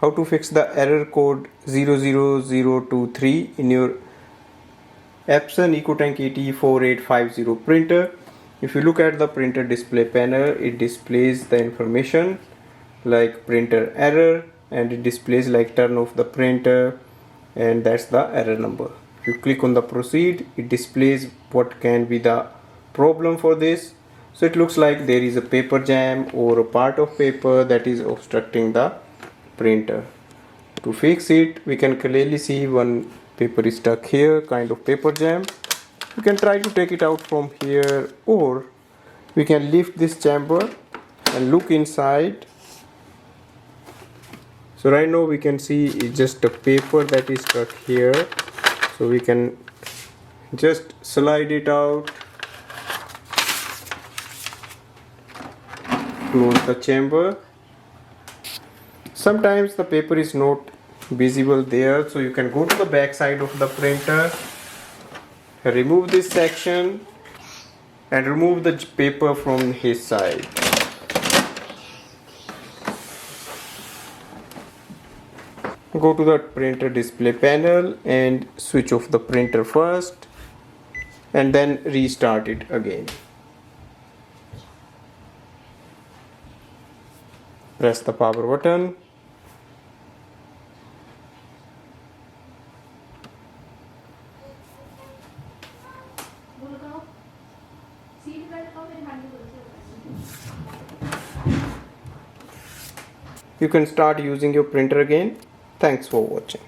How to fix the error code 00023 in your Epson EcoTank ET4850 printer. If you look at the printer display panel, it displays the information like printer error, and it displays like turn off the printer, and that's the error number. If you click on the proceed, it displays what can be the problem for this. So it looks like there is a paper jam or a part of paper that is obstructing the printer. To fix it, we can clearly see one paper is stuck here, kind of paper jam. We can try to take it out from here, or we can lift this chamber and look inside. So right now we can see it's just a paper that is stuck here, so we can just slide it out, close the chamber. Sometimes the paper is not visible there, so you can go to the back side of the printer, remove this section and remove the paper from his side. Go to the printer display panel and switch off the printer first, and then restart it again. Press the power button. You can start using your printer again. Thanks for watching.